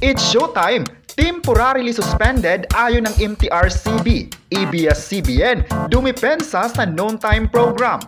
It's showtime! Temporarily suspended ayon ng MTRCB, ABS-CBN, dumipensa sa noon time program.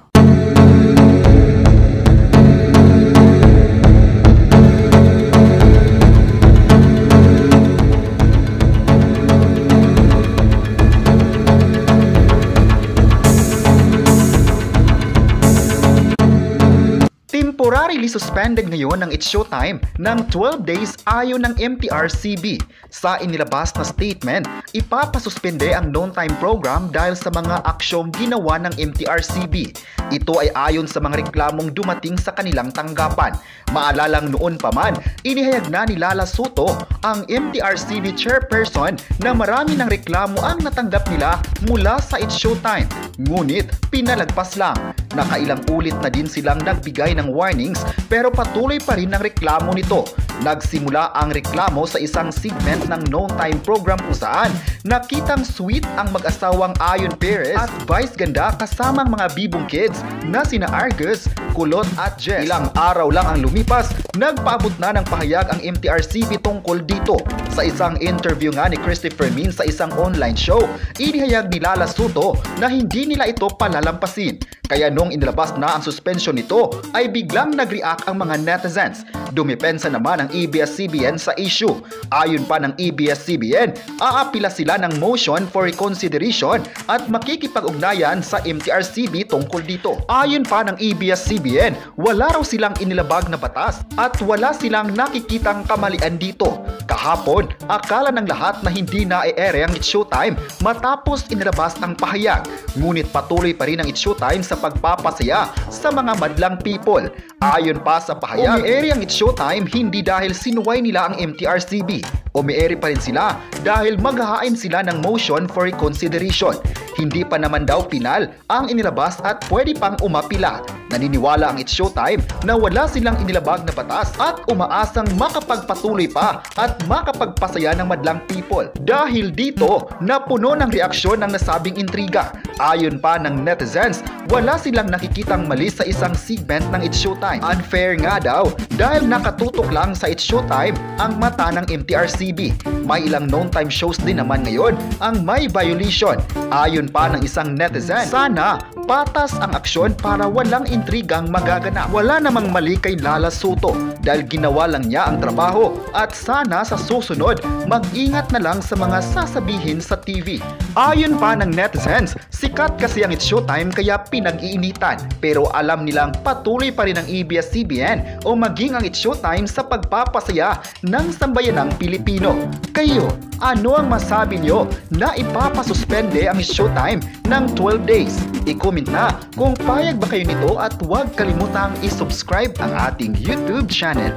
Temporarily suspended ngayon ang It's Showtime ng 12 days ayon ng MTRCB. Sa inilabas na statement, ipapasuspende ang noon time program dahil sa mga aksyong ginawa ng MTRCB. Ito ay ayon sa mga reklamong dumating sa kanilang tanggapan. Maalalang noon pa man, inihayag na ni Lala Soto, ang MTRCB chairperson, na marami ng reklamo ang natanggap nila mula sa It's Showtime. Ngunit pinalagpas lang. Nakailang ulit na din silang nagbigay ng warnings pero patuloy pa rin ang reklamo nito. Nagsimula ang reklamo sa isang segment ng noon time program kung saan nakitang sweet ang mag-asawang Ayon Perez at Vice Ganda kasamang mga bibong kids na sina Argus, Kulot at Jess. Ilang araw lang ang lumipas, nagpaabot na ng pahayag ang MTRCB tungkol dito. Sa isang interview nga ni Christopher Min sa isang online show, inihayag ni Lala Soto na hindi nila ito palalampasin. Kaya nung inilabas na ang suspension nito, ay biglang nag-react ang mga netizens. Dumipensa naman ang ABS-CBN sa issue. Ayon pa ng ABS-CBN, aapila sila ng motion for reconsideration at makikipag-ugnayan sa MTRCB tungkol dito. Ayon pa ng ABS-CBN, wala raw silang inilabag na batas at wala silang nakikitang kamalian dito. Kahapon, akala ng lahat na hindi na e-ere ang It's Showtime matapos inilabas ang pahayag. Ngunit patuloy pa rin ang It's Showtime sa pagpapasaya sa mga madlang people. Ayon pa sa pahayag, umi-ere ang It's Showtime hindi dahil sinuway nila ang MTRCB. Umi-ere pa rin sila dahil maghahain sila ng motion for reconsideration. Hindi pa naman daw pinal ang inilabas at pwede pang umapila. Naniniwala ang It's Showtime na wala silang inilabag na batas at umaasang makapagpatuloy pa at makapagpasaya ng madlang people. Dahil dito, napuno ng reaksyon ng nasabing intriga. Ayon pa ng netizens, wala silang nakikitang mali sa isang segment ng It's Showtime. Unfair nga daw dahil nakatutok lang sa It's Showtime ang mata ng MTRCB. May ilang noon time shows din naman ngayon ang may violation. Ayon pa ng isang netizen, sana patas ang aksyon para walang intrigang magaganap. Wala namang mali kay Lala Soto dahil ginawa lang niya ang trabaho at sana sa susunod mag-ingat na lang sa mga sasabihin sa TV. Ayon pa ng netizens, sikat kasi ang It's Showtime kaya pinag-iinitan pero alam nilang patuloy pa rin ang ABS-CBN o maging ang It's Showtime sa pagpapasaya ng sambayanang Pilipino. Kayo, ano ang masabi nyo na ipapasuspende ang It's Showtime ng 12 days? I-comment na kung payag ba kayo nito at huwag kalimutang i-subscribe ang ating YouTube channel.